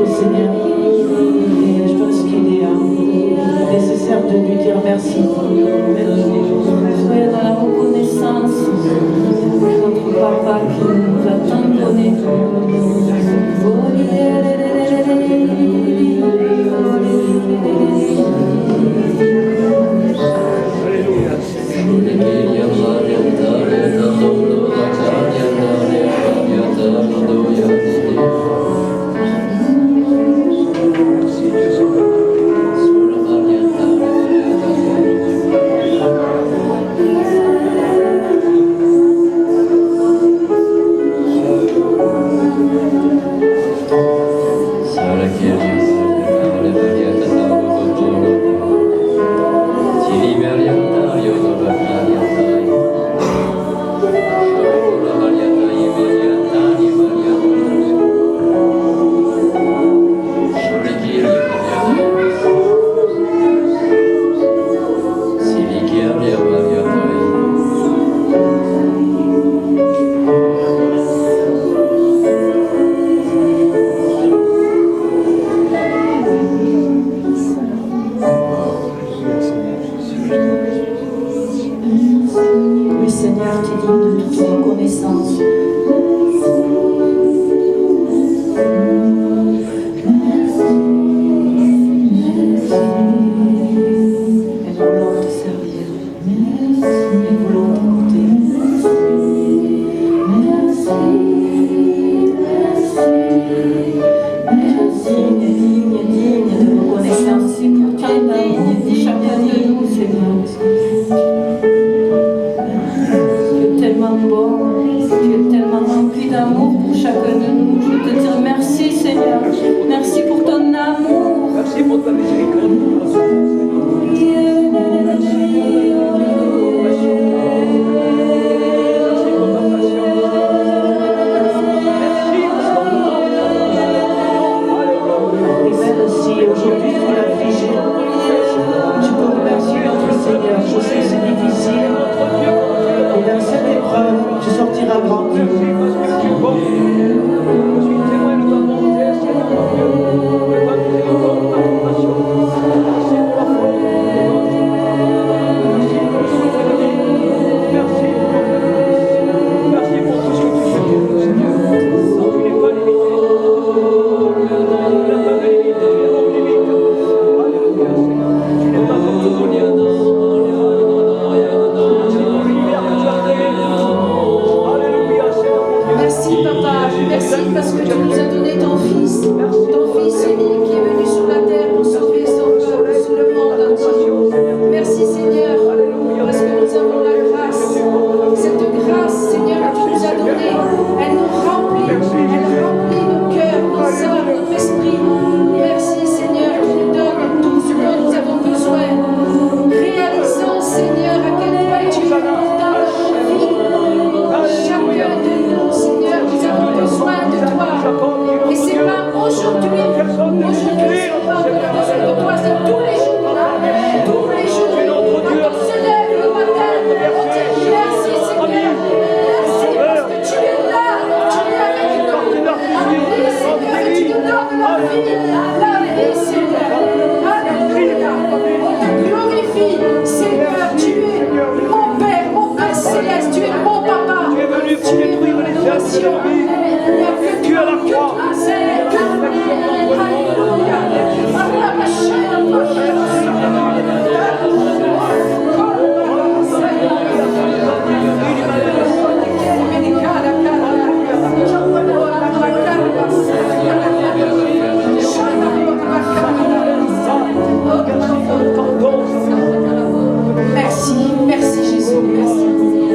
d'autres, Seigneur. Et je pense qu'il est nécessaire de lui dire merci. Soyez dans la reconnaissance de notre papa qui nous a tant donné.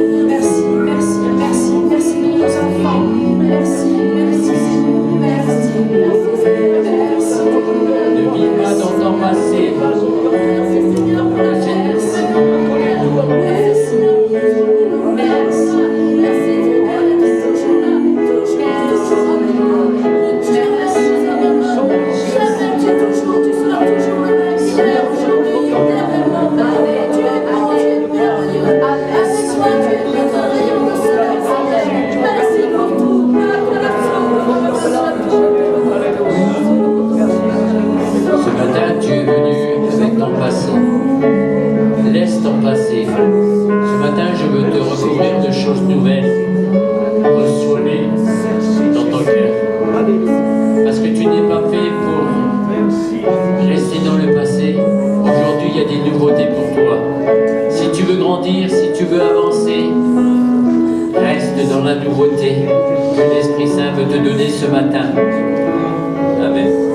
Merci, merci, merci pour nos enfants. Merci, merci, Seigneur. Merci. dans la nouveauté que l'Esprit Saint veut te donner ce matin. Amen.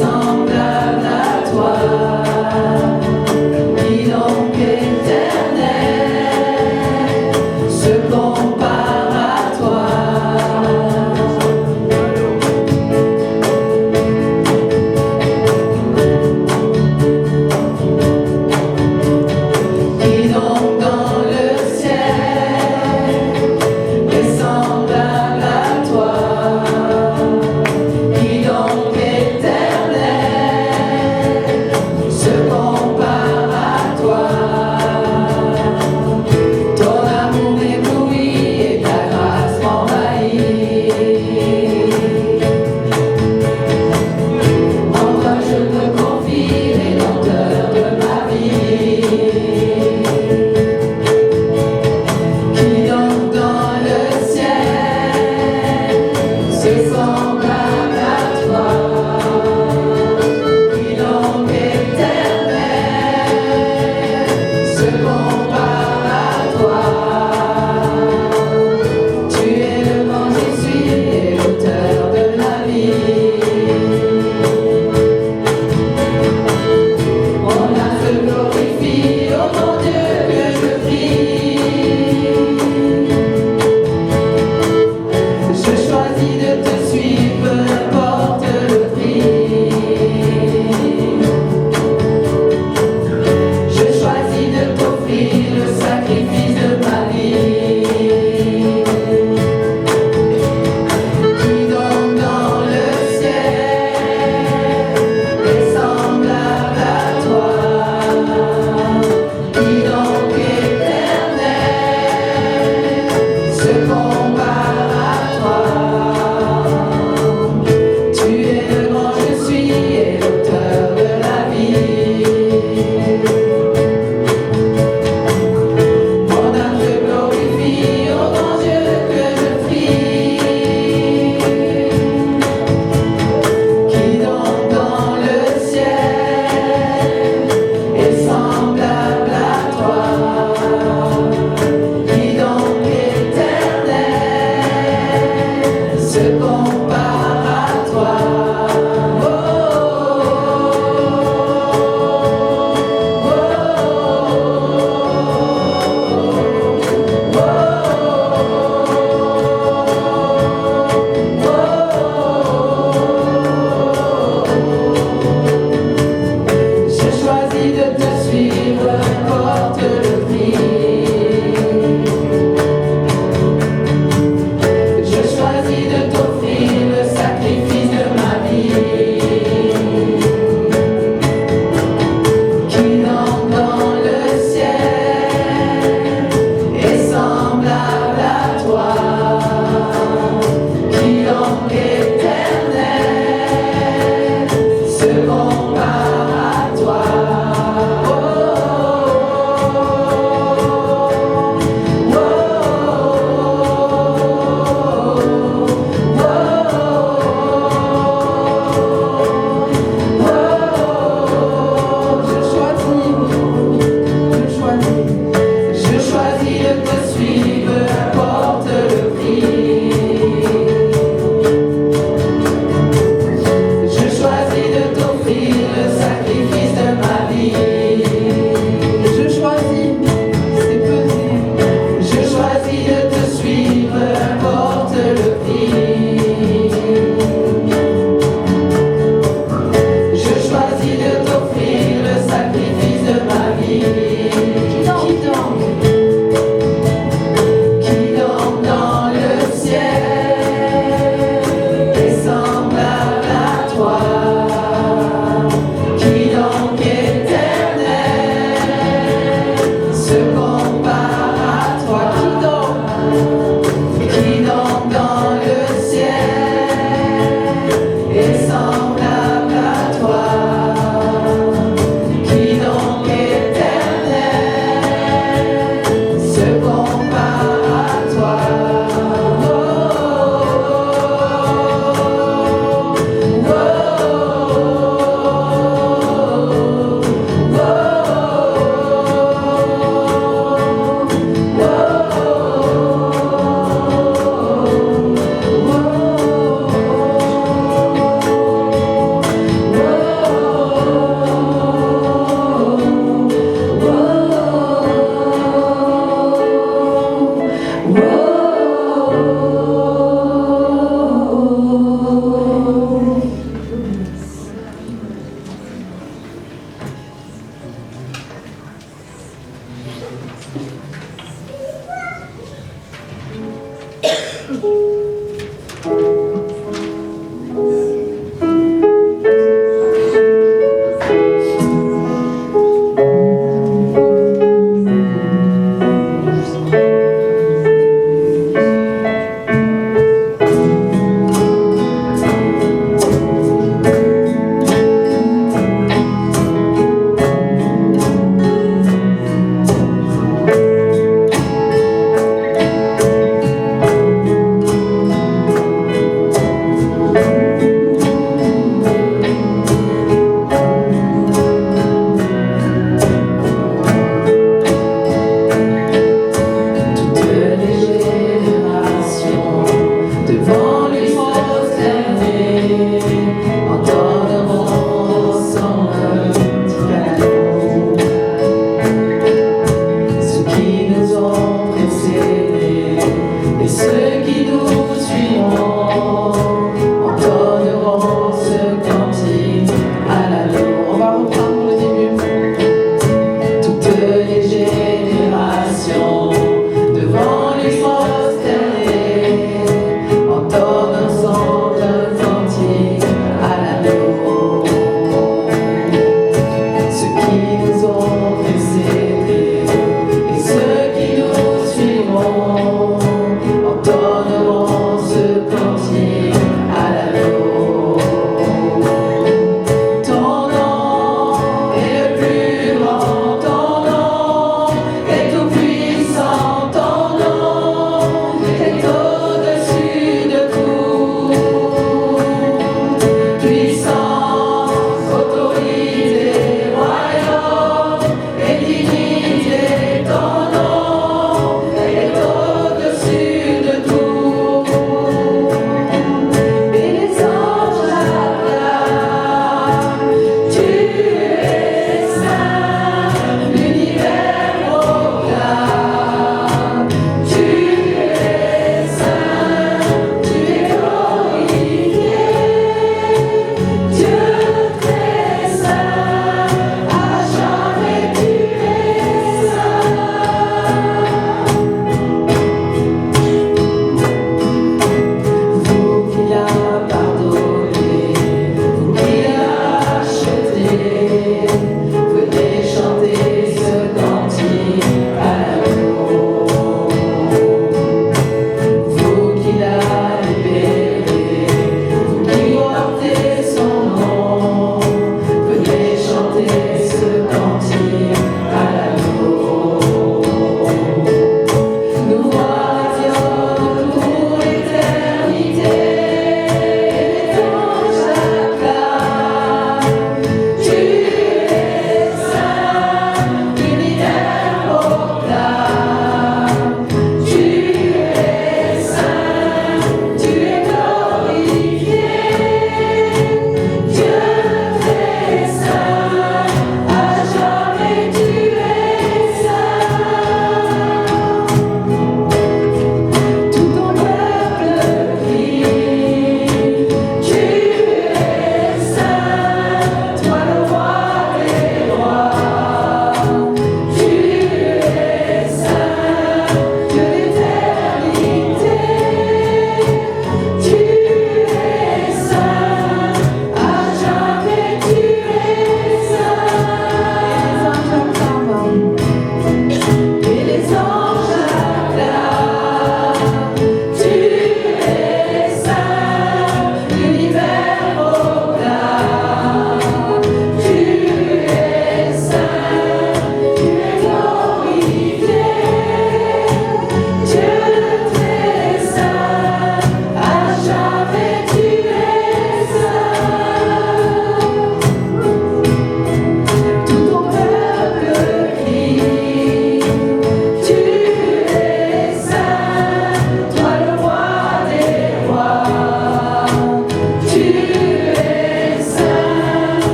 Semblable à toi, qui donc éternel.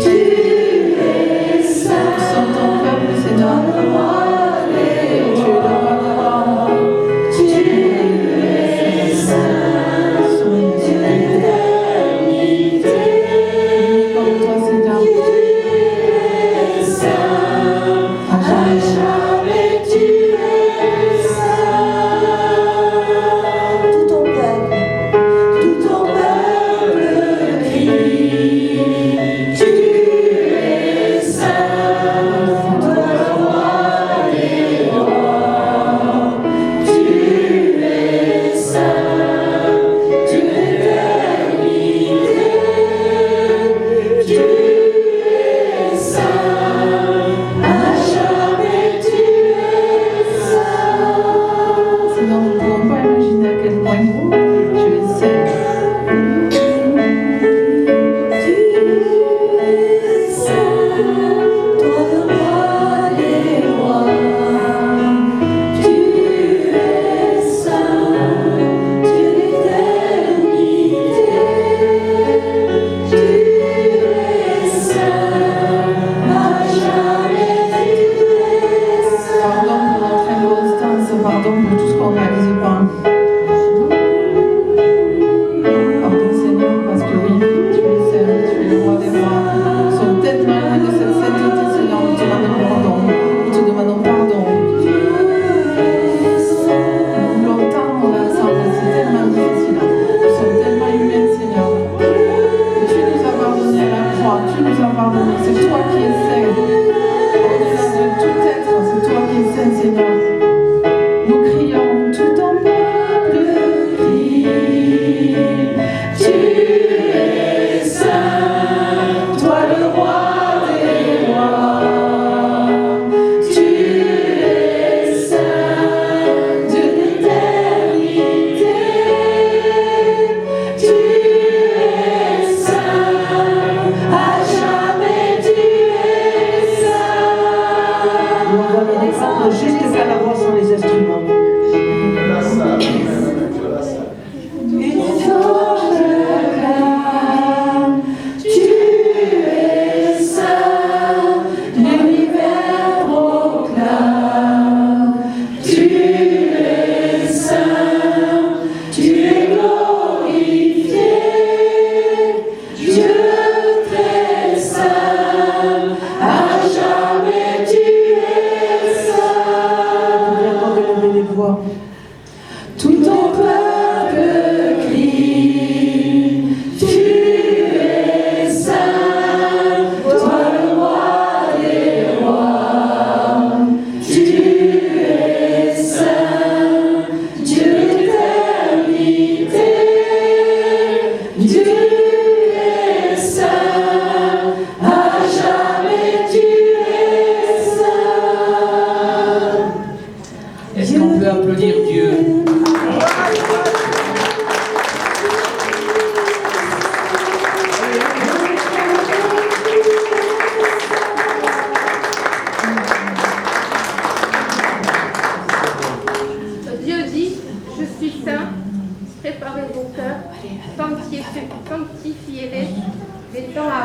Tu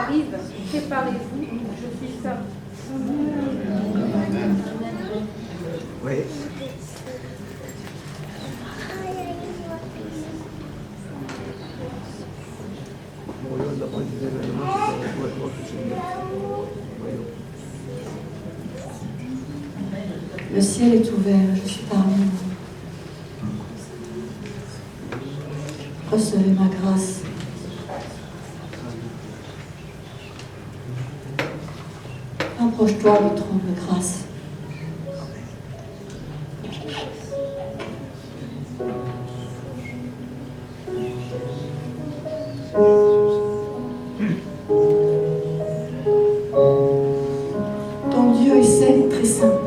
arrive, préparez-vous, je suis ça. Oui. Le ciel est ouvert, je suis parmi vous. Recevez ma grâce. Approche-toi du trône de grâce. Ton Dieu est saint et très saint.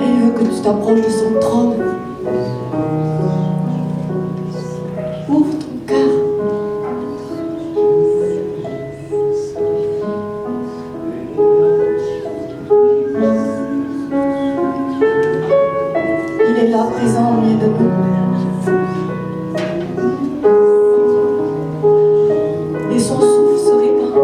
Et il veut que tu t'approches de son trône. Ouvre ton cœur. Il est là, présent au milieu de nous. Et son souffle se répand.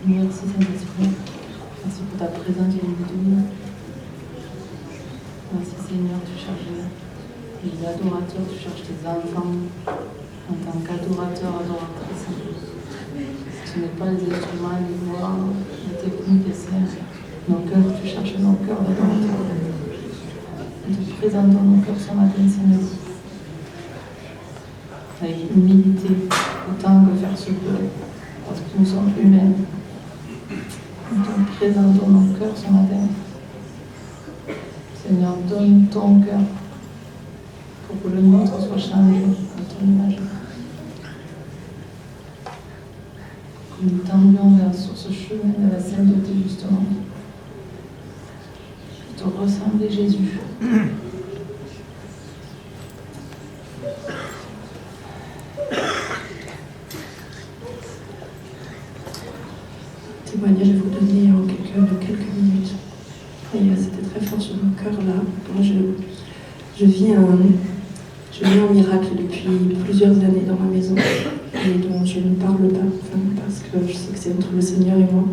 Merci Saint-Esprit. Merci pour ta présence au milieu de nous. Merci Seigneur, tu cherches les adorateurs, tu cherches tes enfants en tant qu'adorateurs, adoratrices. Ce n'est pas les instruments, les voix, les techniques, les scènes. Nos cœurs, tu cherches nos cœurs d'adorateurs. Nous te présentons nos cœurs ce matin, Seigneur. Avec humilité, autant que faire se peut, parce que nous sommes humains. Nous te présentons nos cœurs ce matin. Seigneur, donne ton cœur pour que le nôtre soit changé à ton image. Que nous tendions sur ce chemin de la sainteté, justement. De te ressembler, Jésus. Témoignage à vous donner en quelques minutes. Et c'était très fort sur mon cœur là. Moi, je vis un miracle depuis plusieurs années dans ma maison et dont je ne parle pas, parce que je sais que c'est entre le Seigneur et moi.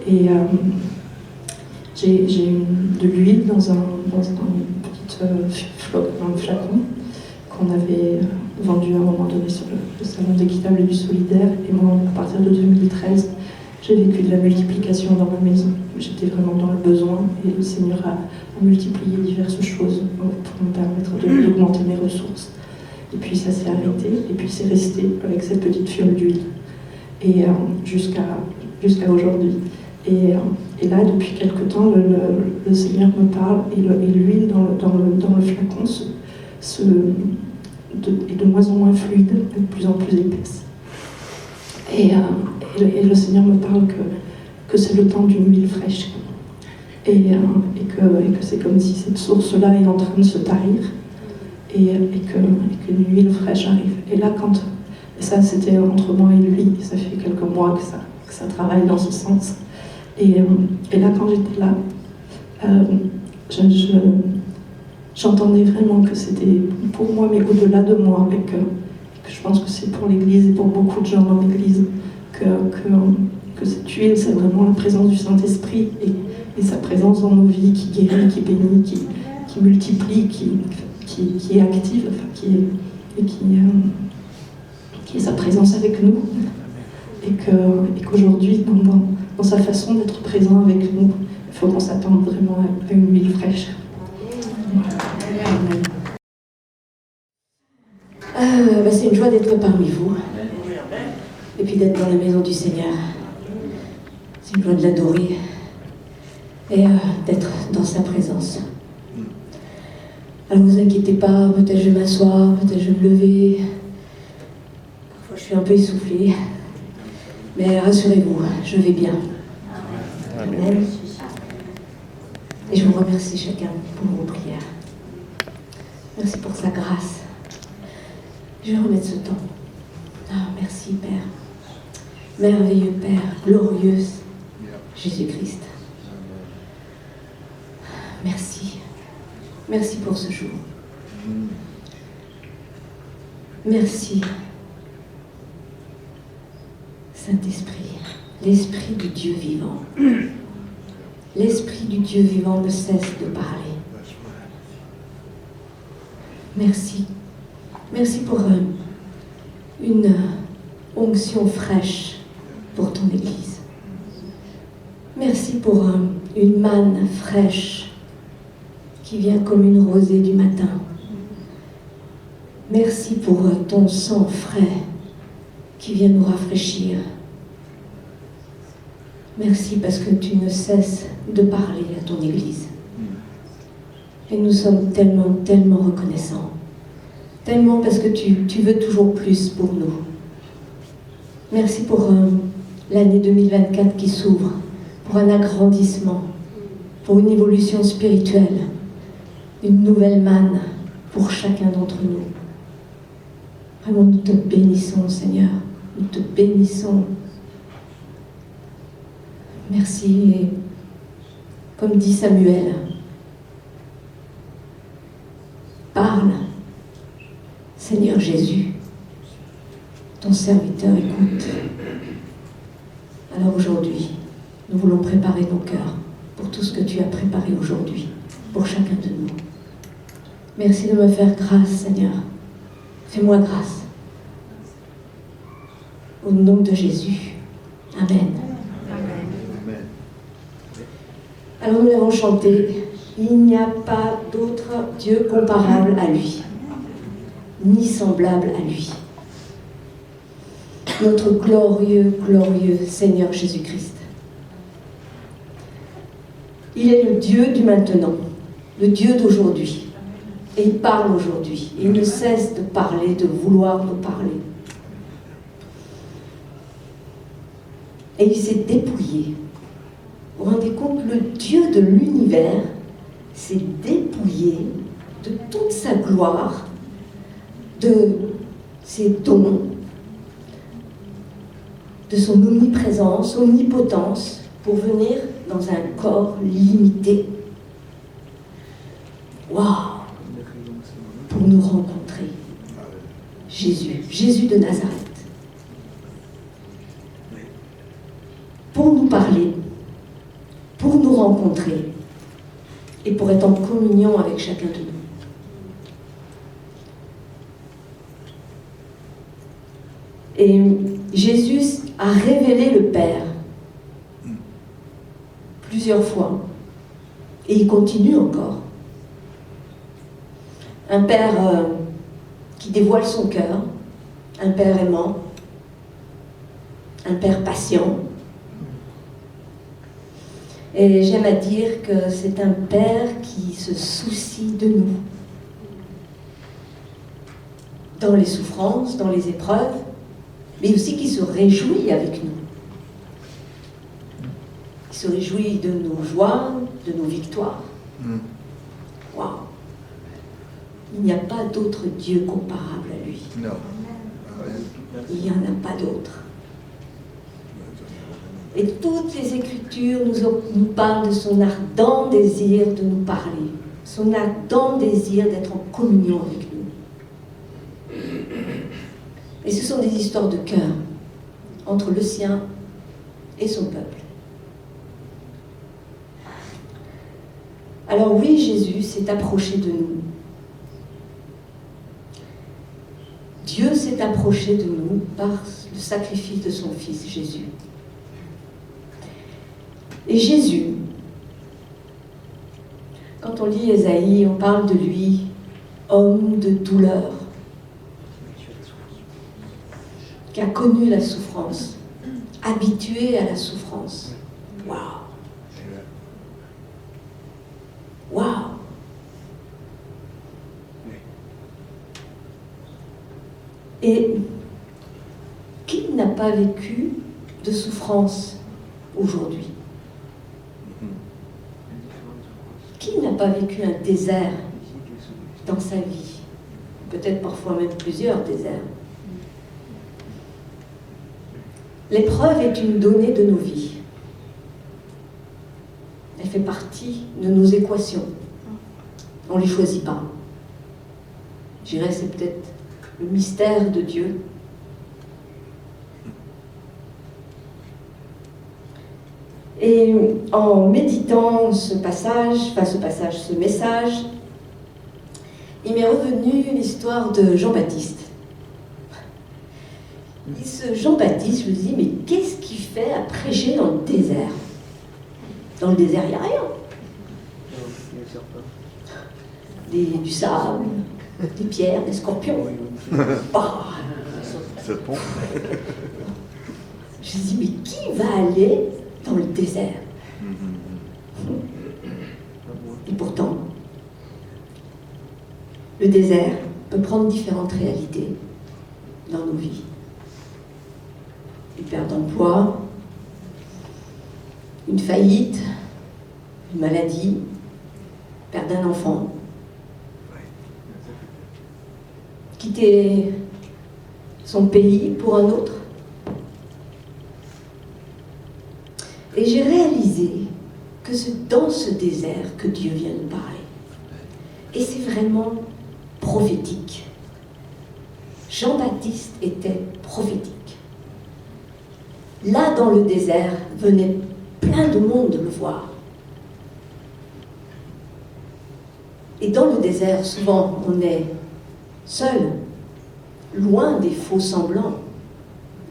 Et j'ai de l'huile dans un petit flacon qu'on avait vendu à un moment donné sur le salon d'équitable et du solidaire. Et moi, à partir de 2013, j'ai vécu de la multiplication dans ma maison. J'étais vraiment dans le besoin et le Seigneur a multiplié diverses choses pour me permettre d'augmenter mes ressources. Et puis ça s'est arrêté et puis c'est resté avec cette petite fiole d'huile et jusqu'à aujourd'hui. Et là, depuis quelque temps, le Seigneur me parle et l'huile dans le flacon est de moins en moins fluide, de plus en plus épaisse. Et le Seigneur me parle que c'est le temps d'une huile fraîche. Et que c'est comme si cette source-là est en train de se tarir et qu'une huile fraîche arrive. Et là, et ça c'était entre moi et lui, ça fait quelques mois que ça travaille dans ce sens. Et là, quand j'étais là, j'entendais vraiment que c'était pour moi, mais au-delà de moi, et que je pense que c'est pour l'Église et pour beaucoup de gens dans l'Église, que cette huile, c'est vraiment la présence du Saint-Esprit et sa présence dans nos vies qui guérit, qui bénit, qui multiplie, qui est active, qui est sa présence avec nous. Et qu'aujourd'hui, dans sa façon d'être présent avec nous, il faut qu'on s'attende vraiment à une huile fraîche. C'est une joie d'être parmi vous et puis d'être dans la maison du Seigneur. C'est une joie de l'adorer et d'être dans sa présence. Alors ne vous inquiétez pas, peut-être je vais m'asseoir, peut-être je vais me lever. Parfois je suis un peu essoufflée, mais rassurez-vous, je vais bien. Amen. Et je vous remercie chacun pour vos prières. Merci pour sa grâce. Je vais remettre ce temps. Ah, merci Père. Merveilleux Père, glorieux Jésus-Christ. Merci. Merci pour ce jour. Merci. Saint-Esprit, l'Esprit du Dieu vivant. L'Esprit du Dieu vivant ne cesse de parler. Merci. Merci pour une onction fraîche pour ton Église. Merci pour une manne fraîche qui vient comme une rosée du matin. Merci pour ton sang frais qui vient nous rafraîchir. Merci parce que tu ne cesses de parler à ton Église. Et nous sommes tellement, tellement reconnaissants. Tellement parce que tu veux toujours plus pour nous. Merci pour l'année 2024 qui s'ouvre, pour un agrandissement, pour une évolution spirituelle, une nouvelle manne pour chacun d'entre nous. Vraiment, nous te bénissons, Seigneur. Nous te bénissons. Merci. Et comme dit Samuel, parle, Seigneur Jésus. Ton serviteur écoute. Alors aujourd'hui, nous voulons préparer nos cœurs pour tout ce que tu as préparé aujourd'hui, pour chacun de nous. Merci de me faire grâce, Seigneur. Fais-moi grâce. Au nom de Jésus. Amen. Alors nous l'avons chanté. Il n'y a pas d'autre Dieu comparable à lui, ni semblable à lui. Notre glorieux, glorieux Seigneur Jésus-Christ. Il est le Dieu du maintenant, le Dieu d'aujourd'hui. Et il parle aujourd'hui. Il ne cesse de parler, de vouloir nous parler. Et il s'est dépouillé. Vous vous rendez compte, le Dieu de l'univers s'est dépouillé de toute sa gloire, de ses dons, de son omniprésence, omnipotence, pour venir dans un corps limité. Waouh! Pour nous rencontrer. Jésus, Jésus de Nazareth. Pour nous parler, pour nous rencontrer et pour être en communion avec chacun de nous. Et Jésus a révélé le Père plusieurs fois et il continue encore. Un Père qui dévoile son cœur, un Père aimant, un Père patient. Et j'aime à dire que c'est un Père qui se soucie de nous. Dans les souffrances, dans les épreuves, mais aussi qui se réjouit avec nous. Qui se réjouit de nos joies, de nos victoires. Waouh! Il n'y a pas d'autre Dieu comparable à lui. Non. Il n'y en a pas d'autre. Et toutes les Écritures nous parlent de son ardent désir de nous parler, son ardent désir d'être en communion avec nous. Et ce sont des histoires de cœur entre le sien et son peuple. Alors oui, Jésus s'est approché de nous. Dieu s'est approché de nous par le sacrifice de son Fils Jésus. Et Jésus, quand on lit Ésaïe, on parle de lui, homme de douleur, qui a connu la souffrance, habitué à la souffrance. Waouh! Waouh! Et qui n'a pas vécu de souffrance aujourd'hui? Qui n'a pas vécu un désert dans sa vie? Peut-être parfois même plusieurs déserts. L'épreuve est une donnée de nos vies. Elle fait partie de nos équations. On ne les choisit pas. Je dirais c'est peut-être le mystère de Dieu. Et en méditant ce message, il m'est revenu l'histoire de Jean-Baptiste. Et ce Jean-Baptiste, je me dis, mais qu'est-ce qu'il fait à prêcher dans le désert? Dans le désert, il n'y a rien. Du sable, des pierres, des scorpions. Bah. Je me dis, mais qui va aller dans le désert? Et pourtant, le désert peut prendre différentes réalités dans nos vies. Une perte d'emploi, une faillite, une maladie, perte d'un enfant, quitter son pays pour un autre. Et j'ai réalisé que c'est dans ce désert que Dieu vient nous parler. Et c'est vraiment prophétique. Jean-Baptiste était prophétique. Là, dans le désert, venait plein de monde le voir. Et dans le désert, souvent, on est seul, loin des faux semblants,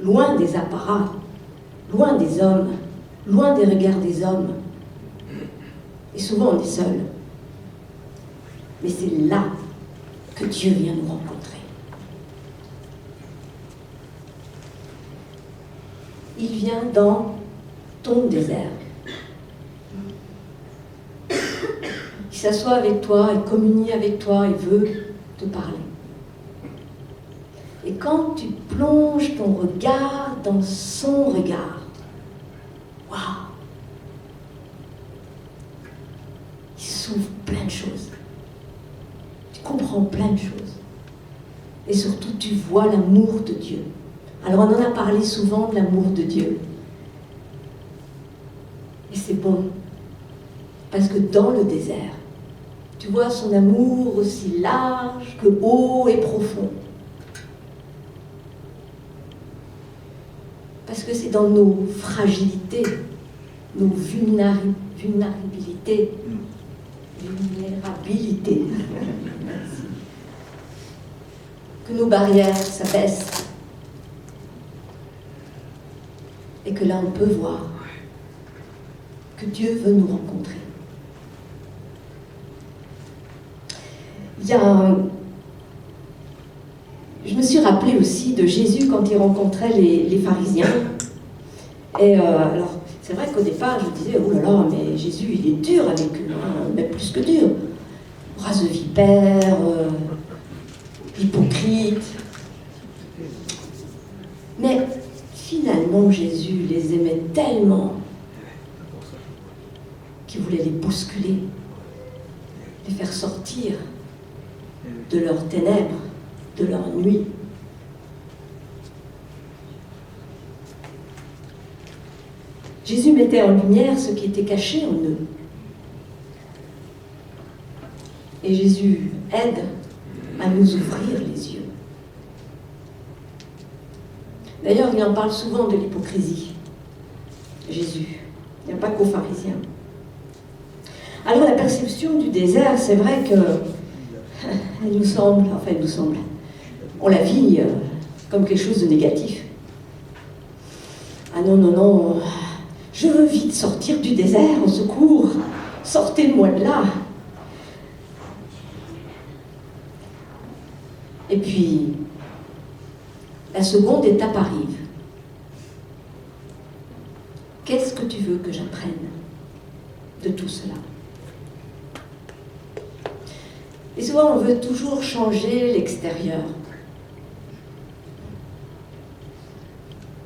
loin des apparats, loin des hommes, loin des regards des hommes. Et souvent, on est seul. Mais c'est là que Dieu vient nous rencontrer. Il vient dans ton désert. Il s'assoit avec toi, il communie avec toi, il veut te parler. Et quand tu plonges ton regard dans son regard, waouh, il s'ouvre plein de choses. Tu comprends plein de choses. Et surtout, tu vois l'amour de Dieu. Alors, on en a parlé souvent de l'amour de Dieu. Et c'est bon. Parce que dans le désert, tu vois son amour aussi large que haut et profond. Parce que c'est dans nos fragilités, nos vulnérabilités, que nos barrières s'abaissent. Et que là, on peut voir que Dieu veut nous rencontrer. Je me suis rappelé aussi de Jésus quand il rencontrait les pharisiens. Et alors, c'est vrai qu'au départ, je me disais, oh là là, mais Jésus, il est dur avec eux, hein, mais plus que dur. Race de vipère, hypocrite. Mais finalement, Jésus les aimait tellement qu'il voulait les bousculer, les faire sortir de leurs ténèbres, de leur nuit. Jésus mettait en lumière ce qui était caché en eux. Et Jésus aide à nous ouvrir les yeux. D'ailleurs, il en parle souvent de l'hypocrisie. Jésus, il n'y a pas qu'aux pharisiens. Alors la perception du désert, c'est vrai que elle nous semble, on la vit comme quelque chose de négatif. Ah non, non, non, je veux vite sortir du désert, au secours, sortez-moi de là. Et puis, la seconde étape arrive. Qu'est-ce que tu veux que j'apprenne de tout cela? Et souvent, on veut toujours changer l'extérieur.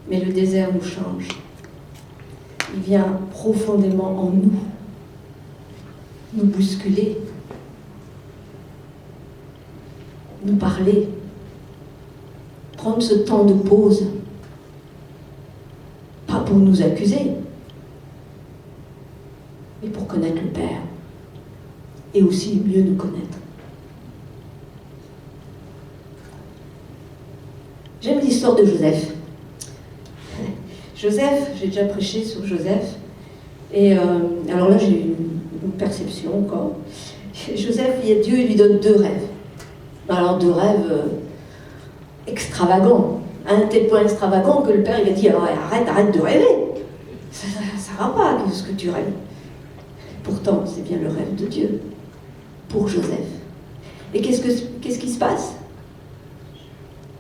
Mais le désert nous change. Il vient profondément en nous bousculer, nous parler, prendre ce temps de pause, pas pour nous accuser, mais pour connaître le Père et aussi mieux nous connaître. J'aime l'histoire de Joseph. Joseph, j'ai déjà prêché sur Joseph, et alors là j'ai une perception encore. Joseph, Dieu lui donne 2 rêves. Alors 2 rêves extravagants, à un tel point extravagant que le père il a dit alors arrête de rêver, ça va pas ce que tu rêves. Pourtant c'est bien le rêve de Dieu pour Joseph. Et qu'est-ce qui se passe?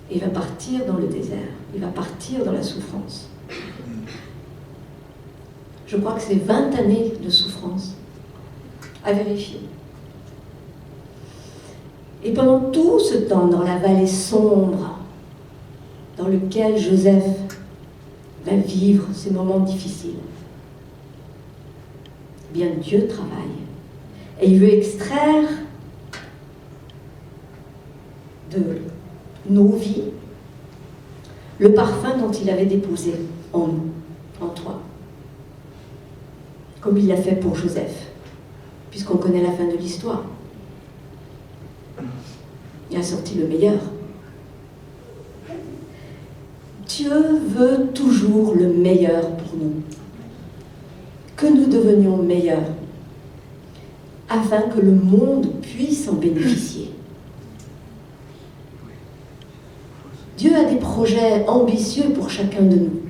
Il va partir dans le désert, il va partir dans la souffrance. Je crois que c'est 20 années de souffrance à vérifier. Et pendant tout ce temps, dans la vallée sombre, dans lequel Joseph va vivre ces moments difficiles, eh bien Dieu travaille. Et il veut extraire de nos vies le parfum dont il avait déposé en nous, en toi. Comme il l'a fait pour Joseph, puisqu'on connaît la fin de l'histoire. Il a sorti le meilleur. Dieu veut toujours le meilleur pour nous. Que nous devenions meilleurs, afin que le monde puisse en bénéficier. Dieu a des projets ambitieux pour chacun de nous.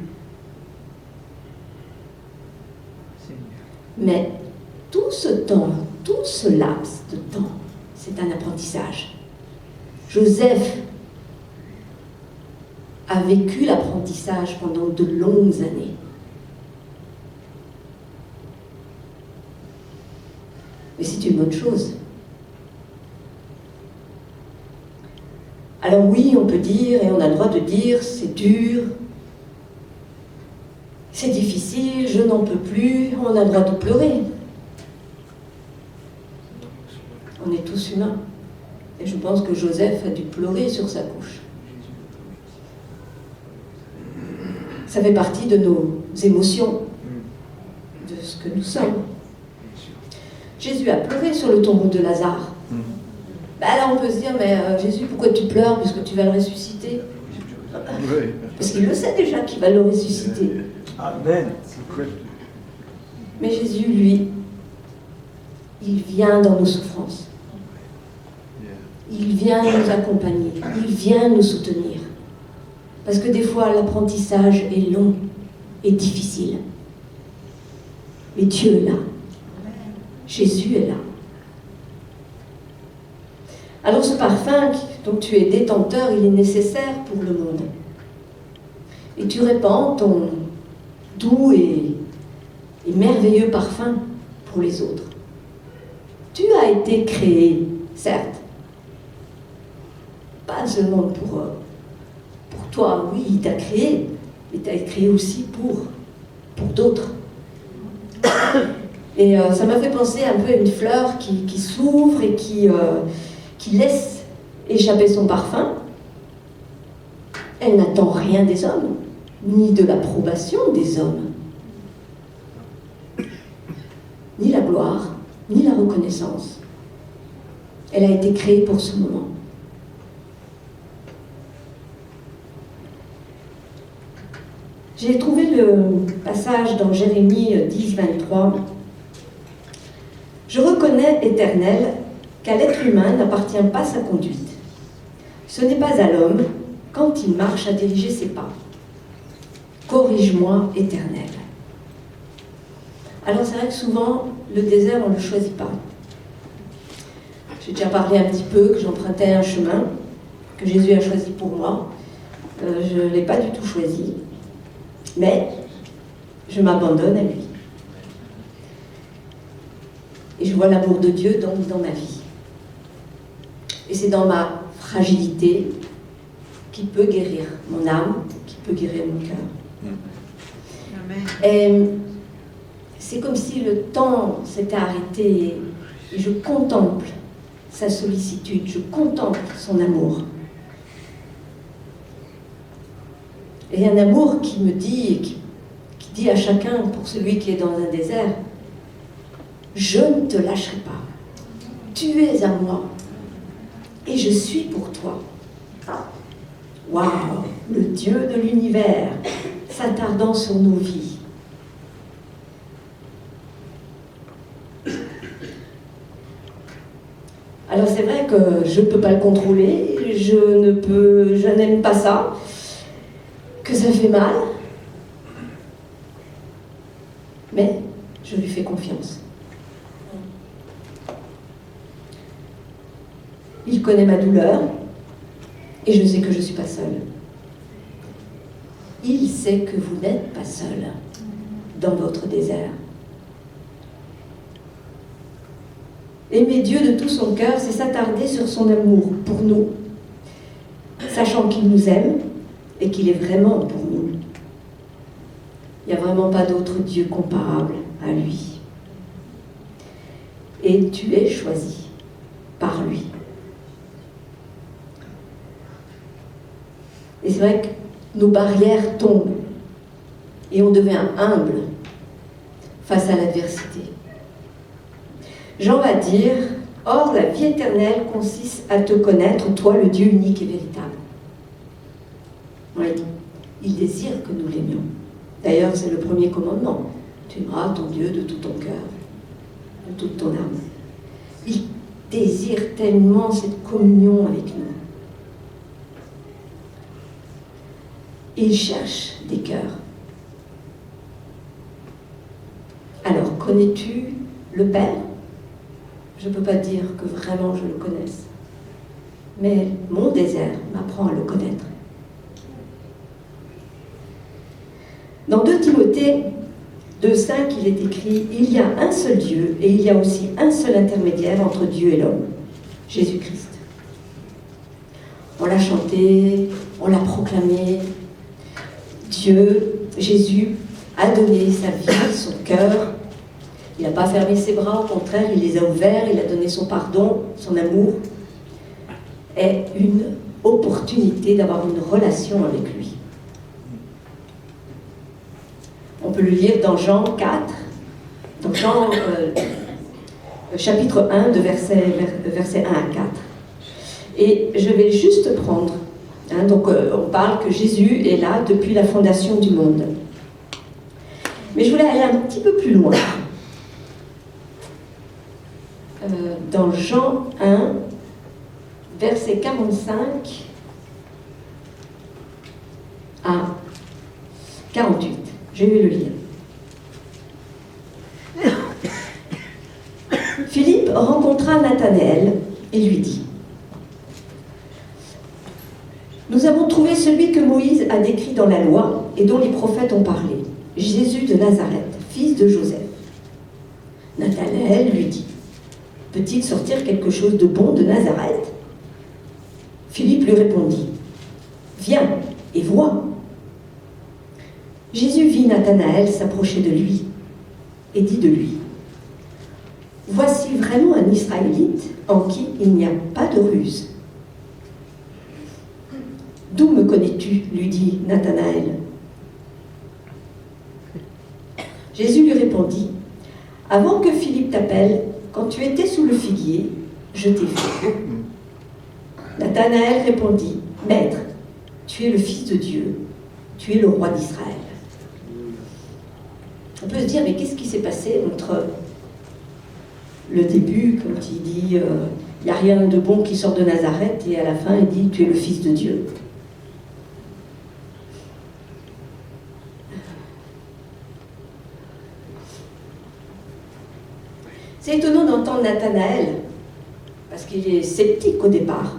Mais tout ce temps, tout ce laps de temps, c'est un apprentissage. Joseph a vécu l'apprentissage pendant de longues années. Mais c'est une bonne chose. Alors oui, on peut dire, et on a le droit de dire, c'est dur, c'est difficile, je n'en peux plus, on a le droit de pleurer. On est tous humains. Et je pense que Joseph a dû pleurer sur sa couche. Ça fait partie de nos émotions, de ce que nous sommes. Jésus a pleuré sur le tombeau de Lazare. Là, on peut se dire, mais Jésus, pourquoi tu pleures puisque tu vas le ressusciter? Parce qu'il le sait déjà qu'il va le ressusciter. Amen. Mais Jésus, lui, il vient dans nos souffrances. Il vient nous accompagner. Il vient nous soutenir. Parce que des fois, l'apprentissage est long et difficile. Mais Dieu est là. Jésus est là. Alors ce parfum dont tu es détenteur, il est nécessaire pour le monde. Et tu répands ton doux et merveilleux parfum pour les autres. Tu as été créé, certes. Pas seulement pour toi, oui, il t'a créé, mais tu as été créé aussi pour d'autres. Et ça m'a fait penser un peu à une fleur qui s'ouvre et qui laisse échapper son parfum. Elle n'attend rien des hommes, ni de l'approbation des hommes, ni la gloire, ni la reconnaissance. Elle a été créée pour ce moment. J'ai trouvé le passage dans Jérémie 10, 23. « Je reconnais, Éternel, qu'à l'être humain n'appartient pas sa conduite. Ce n'est pas à l'homme, quand il marche, à diriger ses pas. Corrige-moi, Éternel. » Alors c'est vrai que souvent, le désert, on ne le choisit pas. J'ai déjà parlé un petit peu que j'empruntais un chemin que Jésus a choisi pour moi. Je ne l'ai pas du tout choisi, mais je m'abandonne à lui. Et je vois l'amour de Dieu dans ma vie. Et c'est dans ma fragilité qui peut guérir mon âme, qui peut guérir mon cœur. Et c'est comme si le temps s'était arrêté et je contemple sa sollicitude, je contemple son amour. Et un amour qui me dit, qui dit à chacun, pour celui qui est dans un désert, je ne te lâcherai pas. Tu es à moi et je suis pour toi. Waouh, le Dieu de l'univers s'attardant sur nos vies. Alors c'est vrai que je ne peux pas le contrôler, je n'aime pas ça, que ça fait mal, mais je lui fais confiance. Il connaît ma douleur et je sais que je ne suis pas seule. Il sait que vous n'êtes pas seul dans votre désert. Aimer Dieu de tout son cœur, c'est s'attarder sur son amour pour nous, sachant qu'il nous aime et qu'il est vraiment pour nous. Il n'y a vraiment pas d'autre Dieu comparable à lui. Et tu es choisi par lui. Et c'est vrai que nos barrières tombent et on devient humble face à l'adversité. Jean va dire, « Or, la vie éternelle consiste à te connaître, toi, le Dieu unique et véritable. » Oui, Il désire que nous l'aimions. D'ailleurs, c'est le premier commandement. Tu aimeras ton Dieu de tout ton cœur, de toute ton âme. Il désire tellement cette communion avec nous. Il cherche des cœurs. Alors, connais-tu le Père? Je ne peux pas dire que vraiment je le connaisse. Mais mon désert m'apprend à le connaître. Dans 2 Timothée 2,5, il est écrit « Il y a un seul Dieu et il y a aussi un seul intermédiaire entre Dieu et l'homme, Jésus-Christ. » On l'a chanté, on l'a proclamé. Dieu, Jésus, a donné sa vie, son cœur. Il n'a pas fermé ses bras, au contraire, il les a ouverts, il a donné son pardon, son amour. Et une opportunité d'avoir une relation avec lui. On peut le lire dans Jean 4, dans Jean chapitre 1, de versets 1 à 4. Et je vais juste prendre, donc on parle que Jésus est là depuis la fondation du monde. Mais je voulais aller un petit peu plus loin. Dans Jean 1, verset 45 à 48. Je vais le lire. Philippe rencontra Nathanaël et lui dit « Nous avons trouvé celui que Moïse a décrit dans la loi et dont les prophètes ont parlé, Jésus de Nazareth, fils de Joseph. » Nathanaël lui dit « Peut-il sortir quelque chose de bon de Nazareth ?» Philippe lui répondit « Viens et vois. » Jésus vit Nathanaël s'approcher de lui et dit de lui « Voici vraiment un Israélite en qui il n'y a pas de ruse. » « D'où me connais-tu » lui dit Nathanaël. Jésus lui répondit « Avant que Philippe t'appelle, quand tu étais sous le figuier, je t'ai vu. » Nathanaël répondit « Maître, tu es le Fils de Dieu, tu es le roi d'Israël. » On peut se dire, mais qu'est-ce qui s'est passé entre le début, quand il dit il n'y a rien de bon qui sort de Nazareth, et à la fin il dit tu es le Fils de Dieu. C'est étonnant d'entendre Nathanaël, parce qu'il est sceptique au départ.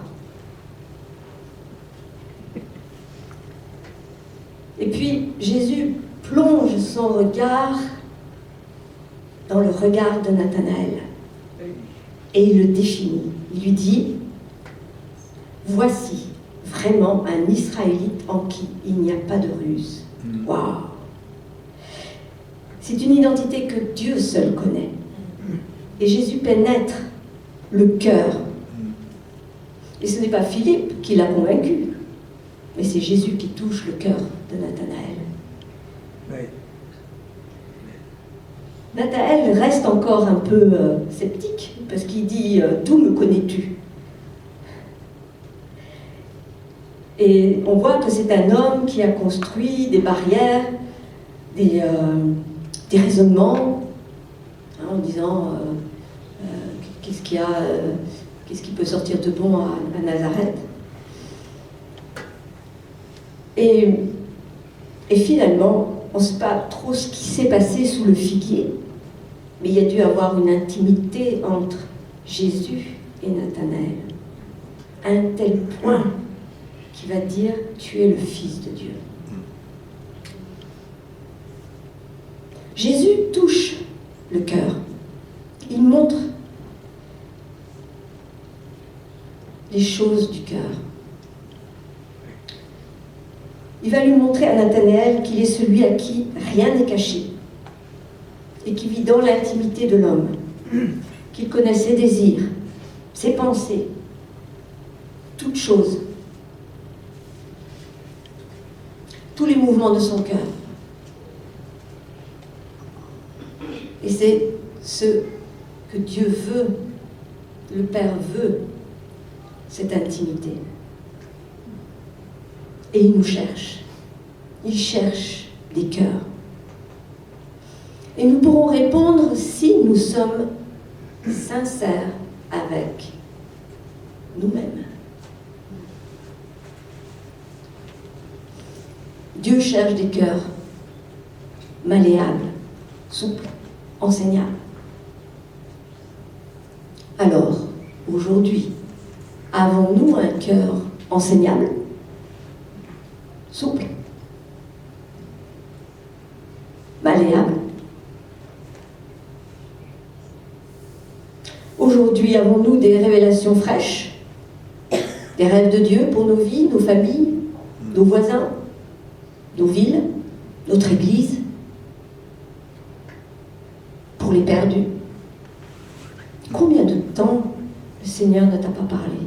Et puis Jésus plonge son regard dans le regard de Nathanaël et il le définit. Il lui dit « Voici vraiment un Israélite en qui il n'y a pas de ruse. » Waouh! C'est une identité que Dieu seul connaît. Et Jésus pénètre le cœur. Et ce n'est pas Philippe qui l'a convaincu, mais c'est Jésus qui touche le cœur de Nathanaël. Oui. Nathanaël reste encore un peu sceptique, parce qu'il dit « D'où me connais-tu » Et on voit que c'est un homme qui a construit des barrières, des raisonnements, en disant qu'est-ce qui peut sortir de bon à Nazareth. Et finalement, on ne sait pas trop ce qui s'est passé sous le figuier, mais il y a dû avoir une intimité entre Jésus et Nathanaël, à un tel point qu'il va dire « Tu es le Fils de Dieu ». Jésus touche le cœur. Il montre les choses du cœur. Il va lui montrer à Nathanaël qu'il est celui à qui rien n'est caché et qui vit dans l'intimité de l'homme, qu'il connaît ses désirs, ses pensées, toutes choses, tous les mouvements de son cœur. Et c'est ce que Dieu veut, le Père veut, cette intimité. Et il nous cherche. Il cherche des cœurs. Et nous pourrons répondre si nous sommes sincères avec nous-mêmes. Dieu cherche des cœurs malléables, souples, enseignables. Alors, aujourd'hui, avons-nous un cœur enseignable, souple, malléable? Aujourd'hui, avons-nous des révélations fraîches, des rêves de Dieu pour nos vies, nos familles, nos voisins, nos villes, notre Église, pour les perdus? Combien de temps le Seigneur ne t'a pas parlé?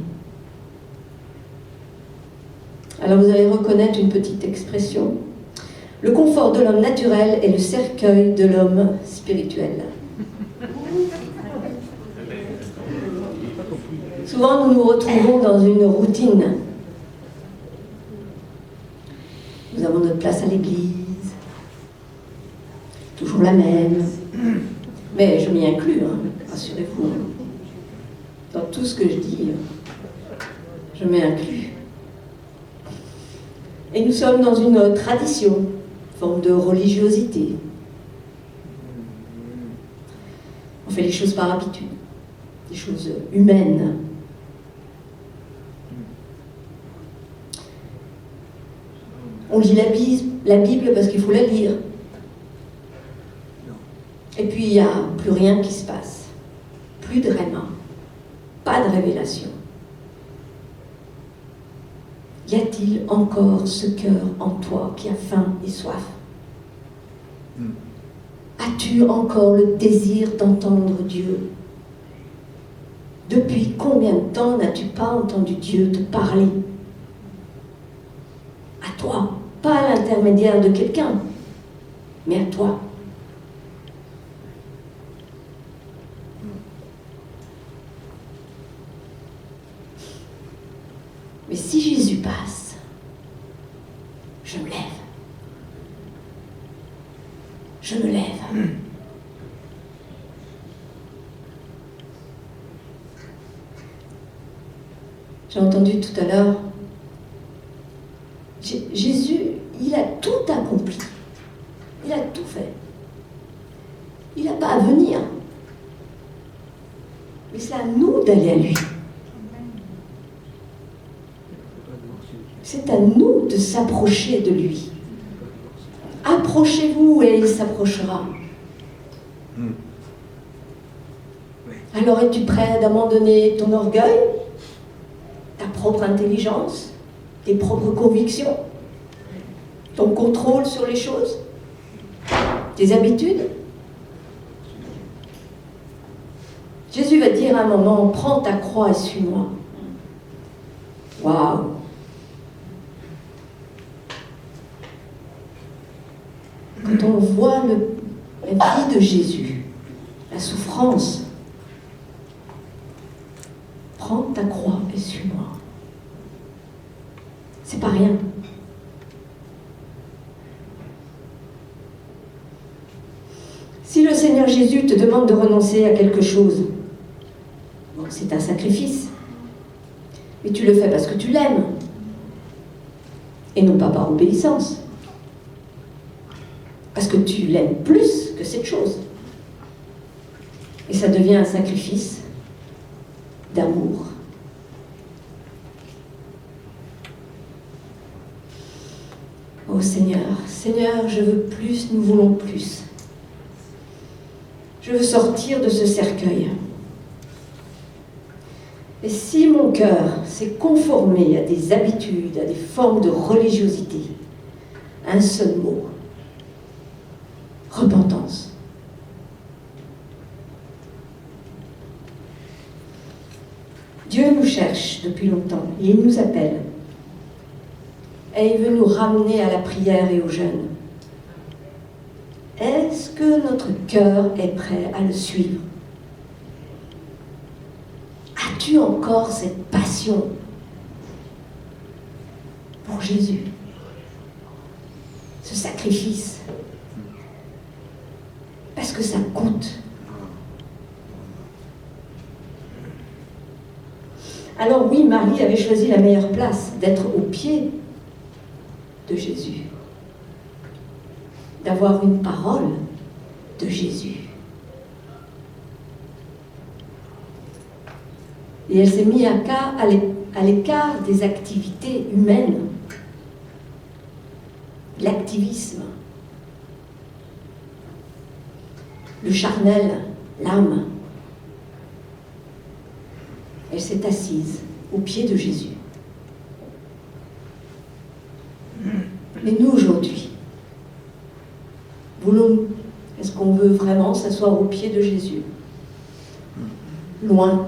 Alors vous allez reconnaître une petite expression. Le confort de l'homme naturel est le cercueil de l'homme spirituel. Souvent, nous nous retrouvons dans une routine. Nous avons notre place à l'église, toujours la même. Mais je m'y inclus, hein, rassurez-vous. Dans tout ce que je dis, je m'y inclus. Et nous sommes dans une tradition, une forme de religiosité. On fait les choses par habitude, des choses humaines. On lit la Bible parce qu'il faut la lire. Et puis il n'y a plus rien qui se passe. Plus de réma. Pas de révélation. Y a-t-il encore ce cœur en toi qui a faim et soif? As-tu encore le désir d'entendre Dieu? Depuis combien de temps n'as-tu pas entendu Dieu te parler? À toi, pas à l'intermédiaire de quelqu'un, mais à toi. Mais si Jésus passe, je me lève. Je me lève. J'ai entendu tout à l'heure, Jésus, il a tout accompli. Il a tout fait. Il n'a pas à venir. Mais c'est à nous d'aller à lui. C'est à nous de s'approcher de lui. Approchez-vous et il s'approchera. Alors es-tu prêt d'abandonner ton orgueil, ta propre intelligence, tes propres convictions, ton contrôle sur les choses, tes habitudes? Jésus va dire à un moment, prends ta croix et suis-moi. Waouh! Quand on voit la vie de Jésus, la souffrance, prends ta croix et suis-moi. C'est pas rien. Si le Seigneur Jésus te demande de renoncer à quelque chose, bon, c'est un sacrifice, mais tu le fais parce que tu l'aimes, et non pas par obéissance. Parce que tu l'aimes plus que cette chose. Et ça devient un sacrifice d'amour. Oh Seigneur, Seigneur, je veux plus, nous voulons plus. Je veux sortir de ce cercueil. Et si mon cœur s'est conformé à des habitudes, à des formes de religiosité, un seul mot: repentance. Dieu nous cherche depuis longtemps et il nous appelle. Et il veut nous ramener à la prière et au jeûne. Est-ce que notre cœur est prêt à le suivre? As-tu encore cette passion pour Jésus? sacrifice. Parce que ça coûte. Alors oui, Marie avait choisi la meilleure place, d'être au pied de Jésus, d'avoir une parole de Jésus. Et elle s'est mise à l'écart des activités humaines, l'activisme, le charnel, l'âme. Elle s'est assise au pied de Jésus. Mais nous, aujourd'hui, est-ce qu'on veut vraiment s'asseoir au pied de Jésus? Loin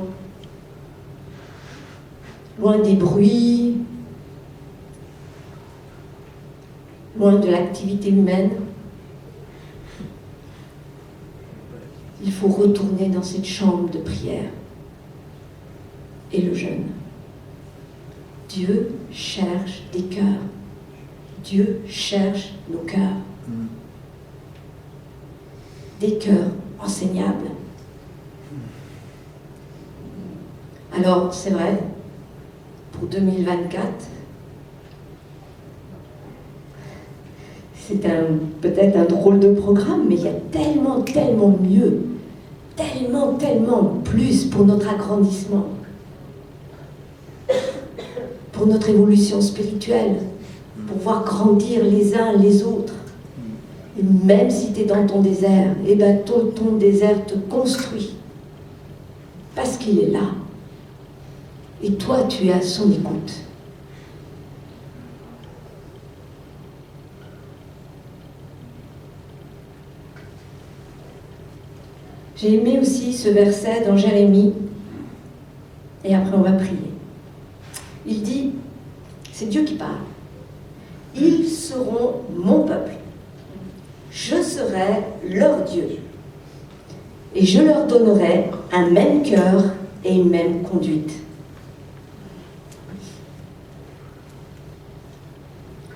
des bruits, loin de l'activité humaine. Il faut retourner dans cette chambre de prière et le jeûne. Dieu cherche des cœurs. Dieu cherche nos cœurs. Des cœurs enseignables. Alors, c'est vrai, pour 2024, c'est peut-être un drôle de programme, mais il y a tellement, tellement mieux, tellement plus pour notre agrandissement, pour notre évolution spirituelle, pour voir grandir les uns les autres. Et même si tu es dans ton désert, eh ben ton désert te construit, parce qu'il est là. Et toi, tu es à son écoute. J'ai aimé aussi ce verset dans Jérémie, et après on va prier. Il dit, c'est Dieu qui parle, « Ils seront mon peuple, je serai leur Dieu, et je leur donnerai un même cœur et une même conduite. »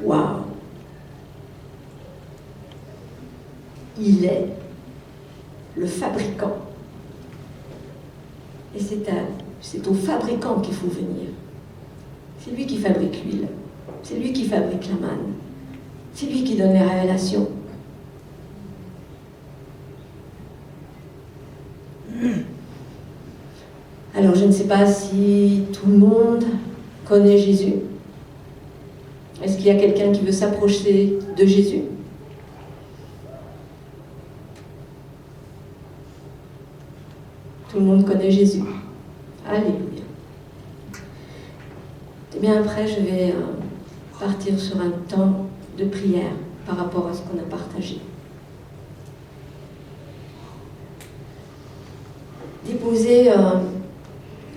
Waouh! Il est le fabricant. Et c'est au fabricant qu'il faut venir. C'est lui qui fabrique l'huile. C'est lui qui fabrique la manne. C'est lui qui donne les révélations. Alors, je ne sais pas si tout le monde connaît Jésus. Est-ce qu'il y a quelqu'un qui veut s'approcher de Jésus? Tout le monde connaît Jésus. Alléluia. Et bien après, je vais partir sur un temps de prière par rapport à ce qu'on a partagé. Déposer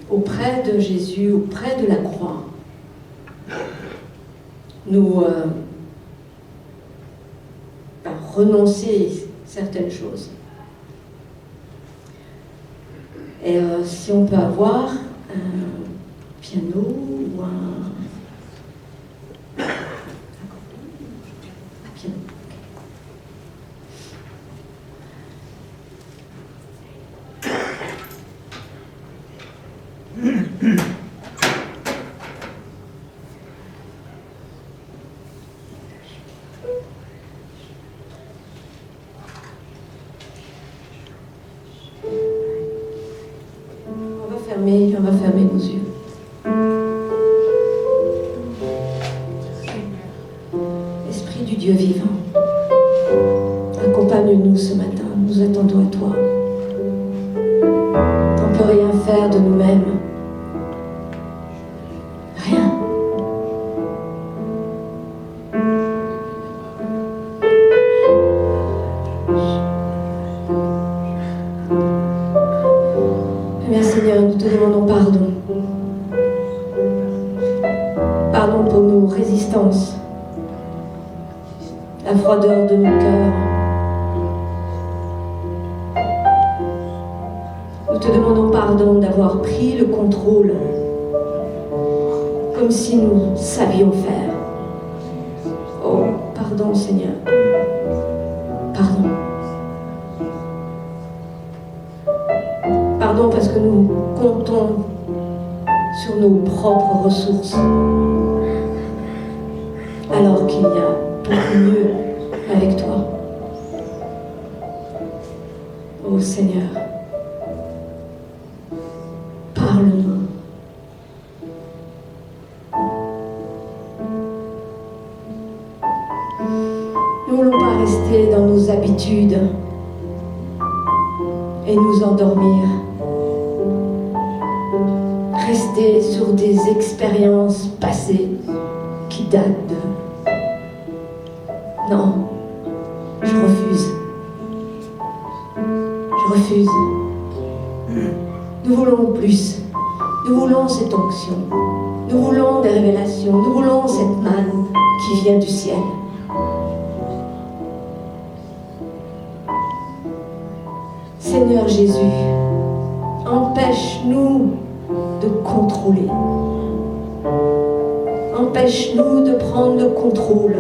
auprès de Jésus, auprès de la croix, nous renoncer certaines choses. Et si on peut avoir un piano ou un piano. On va fermer nos yeux. Esprit du Dieu vivant, accompagne-nous ce matin, nous attendons à toi. On ne peut rien faire de nous-mêmes. Rien. Seigneur, nous te demandons pardon. Pardon pour nos résistances, la froideur de nos cœurs. Nous te demandons pardon d'avoir pris le contrôle comme si nous savions faire. Oh, pardon. Pardon, Seigneur. Pardon. Pardon parce que nous comptons sur nos propres ressources, alors qu'il y a beaucoup mieux avec toi. Ô Seigneur, parle-nous. Nous ne voulons pas rester dans nos habitudes et nous endormir. Rester sur des expériences passées qui datent de... Non, je refuse. Je refuse. Nous voulons plus. Nous voulons cette onction. Nous voulons des révélations. Nous voulons cette manne qui vient du ciel. Seigneur Jésus, empêche-nous de contrôler. Empêche-nous de prendre le contrôle,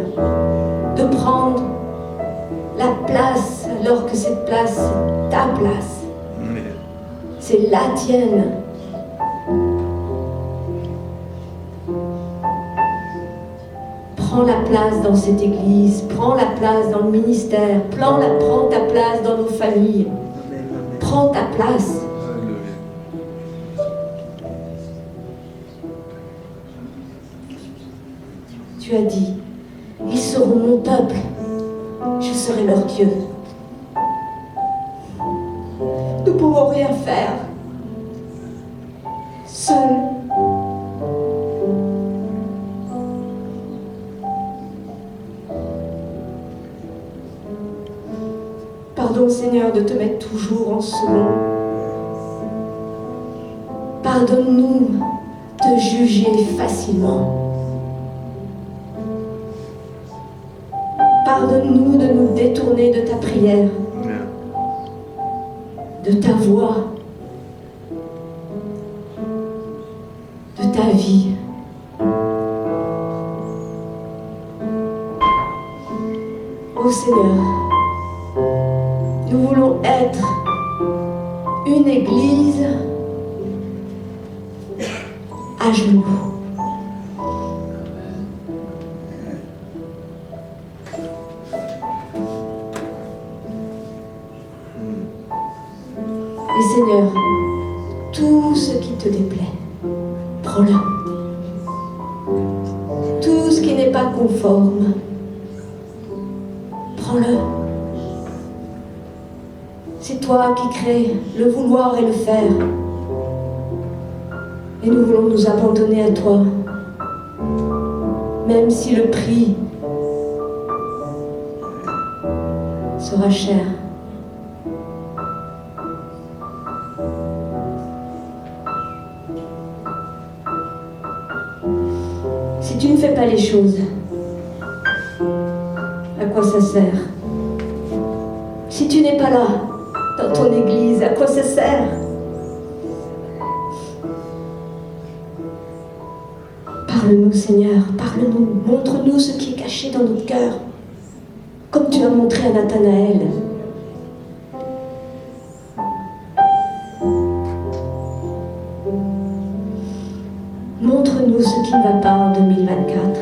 de prendre la place alors que cette place, c'est ta place. C'est la tienne. Prends la place dans cette église, prends la place dans le ministère, prends ta place dans nos familles. Prends ta place. Tu as dit, ils seront mon peuple, je serai leur Dieu. Nous ne pouvons rien faire seuls. Pardon Seigneur de te mettre toujours en second. Pardonne-nous de juger facilement. Pardonne-nous de nous détourner de ta prière, de ta voix, de ta vie. Ô Seigneur, nous voulons être une église à genoux. Et Seigneur, tout ce qui te déplaît, prends-le. Tout ce qui n'est pas conforme, prends-le. C'est toi qui crées le vouloir et le faire. Et nous voulons nous abandonner à toi, même si le prix sera cher. Si tu ne fais pas les choses, à quoi ça sert? Si tu n'es pas là, dans ton église, à quoi ça sert? Parle-nous, Seigneur, parle-nous, montre-nous ce qui est caché dans notre cœur, comme tu as montré à Nathanaël. Montre-nous ce qui ne va pas en 2024.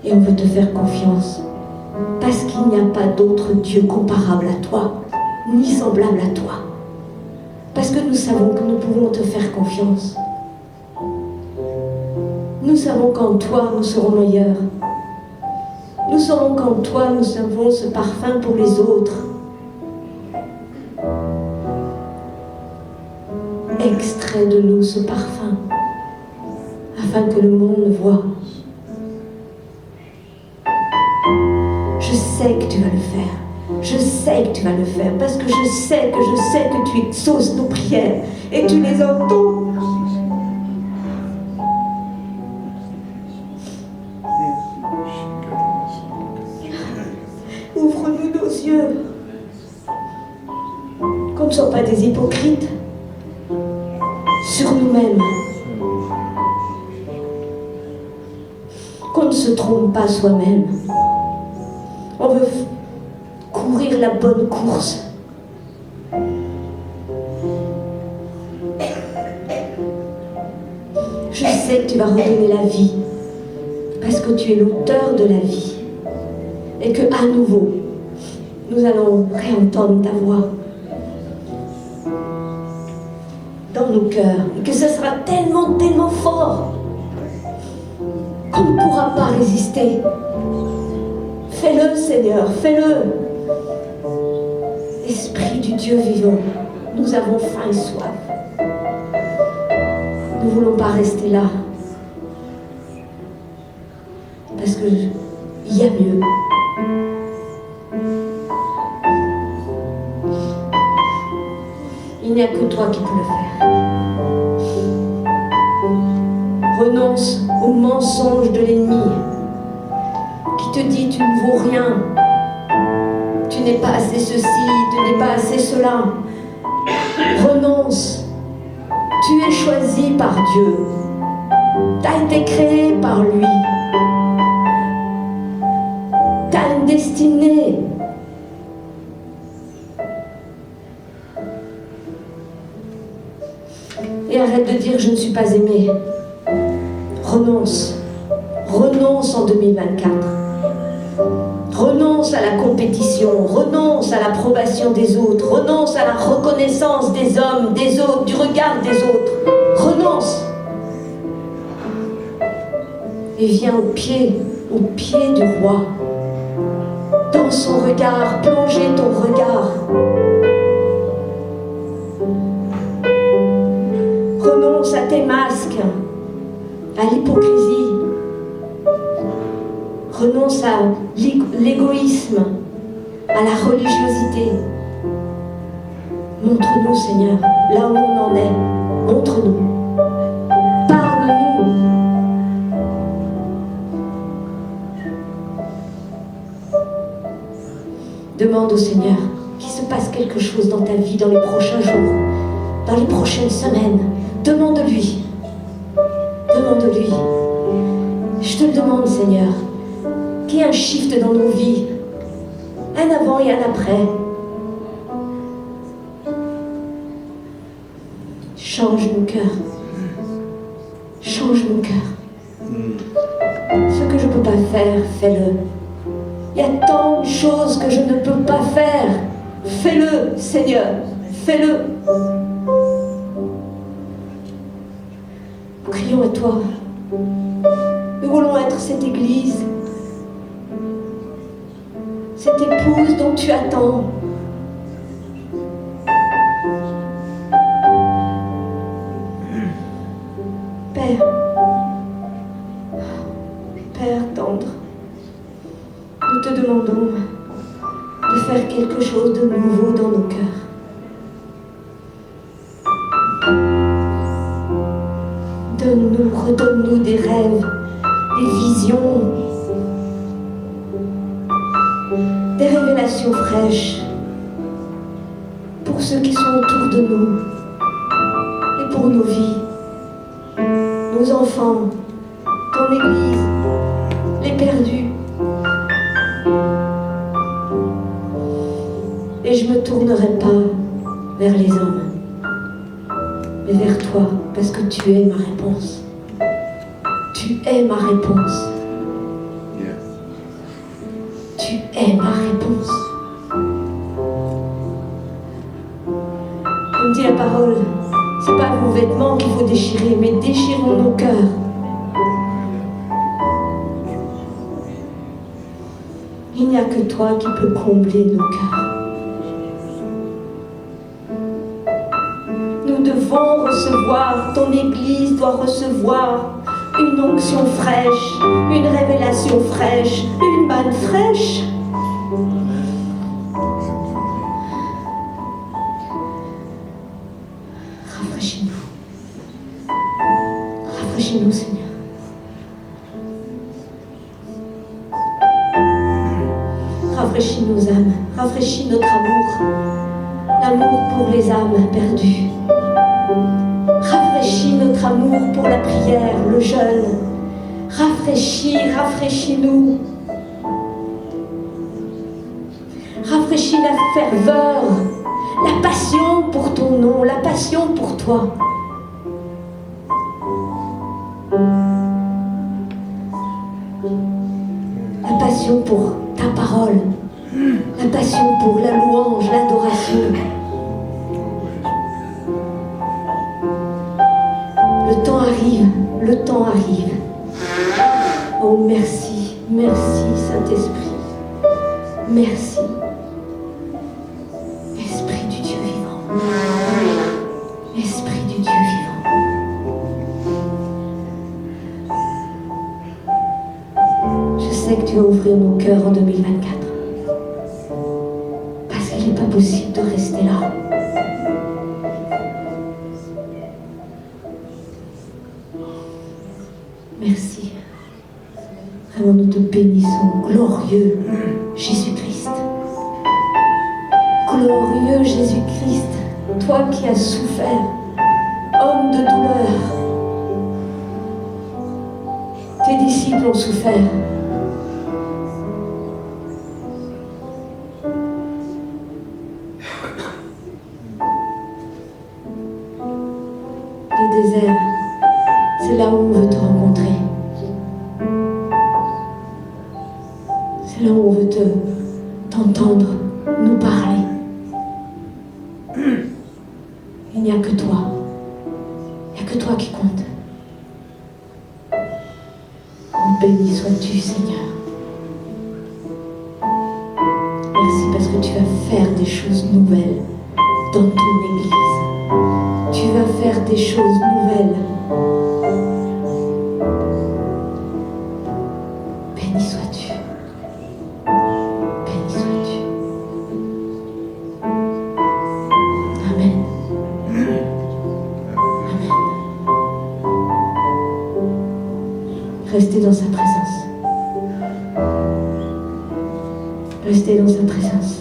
Et on veut te faire confiance. Parce qu'il n'y a pas d'autre Dieu comparable à toi, ni semblable à toi. Parce que nous savons que nous pouvons te faire confiance. Nous savons qu'en toi, nous serons meilleurs. Nous savons qu'en toi, nous avons ce parfum pour les autres. Extrais de nous ce parfum, afin que le monde voie. Je sais que tu vas le faire. Je sais que tu vas le faire parce que je sais que tu exauces nos prières et tu les entends. Ouvre-nous nos yeux. Qu'on ne soit pas des hypocrites sur nous-mêmes. qu'on ne se trompe pas soi-même. On veut courir la bonne course. Je sais que tu vas redonner la vie, parce que tu es l'auteur de la vie, et que à nouveau, nous allons réentendre ta voix dans nos cœurs, et que ce sera tellement, tellement fort qu'on ne pourra pas résister. Fais-le, Seigneur, fais-le. Esprit du Dieu vivant, nous avons faim et soif. Nous ne voulons pas rester là. Parce qu'il y a mieux. Il n'y a que toi qui peux le faire. Renonce au mensonge de l'ennemi qui te dit tu ne vaux rien, tu n'es pas assez ceci, tu n'es pas assez cela. Renonce. Tu es choisi par Dieu. Tu as été créé par lui. Tu as une destinée. Et arrête de dire je ne suis pas aimé. Renonce. Renonce en 2024. Renonce à la compétition, renonce à l'approbation des autres, renonce à la reconnaissance des hommes, des autres, du regard des autres. Renonce. Et viens au pied du roi. Dans son regard, plonger ton regard. Renonce à tes masques, à l'hypocrisie. Renonce à l'égoïsme, à la religiosité. Montre-nous, Seigneur, là où on en est. Montre-nous. Parle-nous. Demande au Seigneur qu'il se passe quelque chose dans ta vie dans les prochains jours, dans les prochaines semaines. Demande-lui. Demande-lui. Je te le demande, Seigneur. Qu'il y ait un shift dans nos vies, un avant et un après. Change nos cœurs. Change nos cœurs. Ce que je ne peux pas faire, fais-le. Il y a tant de choses que je ne peux pas faire. Fais-le, Seigneur. Fais-le. Nous crions à toi. Nous voulons être cette église, cette épouse dont tu attends. Père, Père tendre, nous te demandons de faire quelque chose de nouveau dans nos cœurs. Donne-nous, redonne-nous des rêves, des visions, des révélations fraîches pour ceux qui sont autour de nous et pour nos vies, nos enfants, ton Église, les perdus. Et je ne me tournerai pas vers les hommes, mais vers toi, parce que tu es ma réponse. Tu es ma réponse. Tu es ma réponse. Comme dit la parole, c'est pas vos vêtements qu'il faut déchirer, mais déchirons nos cœurs. Il n'y a que toi qui peux combler nos cœurs. Nous devons recevoir, ton Église doit recevoir une onction fraîche, une révélation fraîche, une manne fraîche. Rafraîchis-nous. Rafraîchis-nous, Seigneur. Rafraîchis nos âmes, rafraîchis notre amour, l'amour pour les âmes perdues. Rafraîchis notre amour pour la prière, le jeûne. Rafraîchis Rafraîchis, rafraîchis-nous. Rafraîchis la ferveur, la passion pour ton nom, la passion pour toi. La passion pour ta parole, la passion pour la louange, l'adoration. Le temps arrive, le temps arrive. Oh merci, merci Saint-Esprit, merci. Esprit du Dieu vivant, Esprit du Dieu vivant. Je sais que tu vas ouvrir nos cœurs en 2024, parce qu'il n'est pas possible de rester là. Merci. Vraiment, nous te bénissons, glorieux Jésus-Christ. Glorieux Jésus-Christ, toi qui as souffert, homme de douleur. Tes disciples ont souffert. Le désert, c'est là où on veut te rencontrer. C'est là où on veut t'entendre nous parler. Il n'y a que toi. Il n'y a que toi qui compte. Oh, béni sois-tu, Seigneur. Merci parce que tu vas faire des choses nouvelles dans ton Église. Tu vas faire des choses nouvelles. Béni sois-tu. Béni sois-tu. Amen. Amen. Restez dans sa présence. Restez dans sa présence.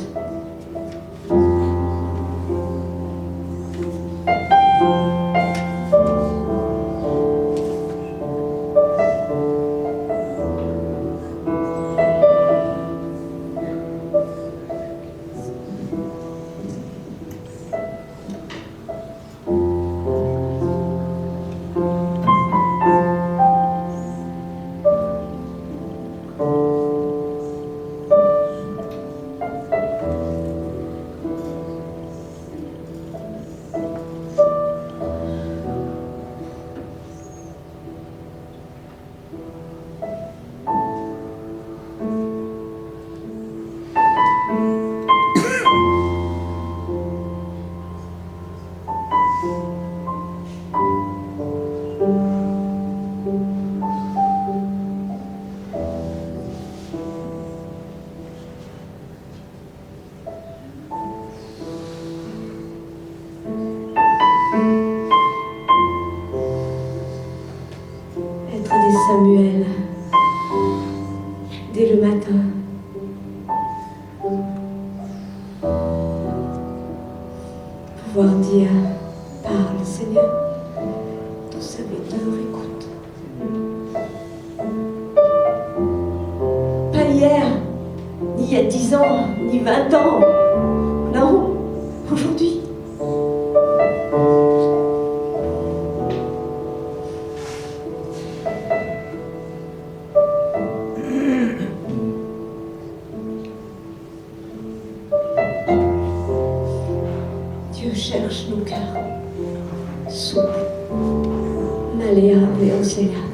Samuel, dès le matin. Pouvoir dire, parle Seigneur, ton serviteur écoute. Pas hier, ni il y a 10 ans, ni 20 ans. Non, aujourd'hui. Dieu cherche nos cœurs, souples, malléables et enseignants.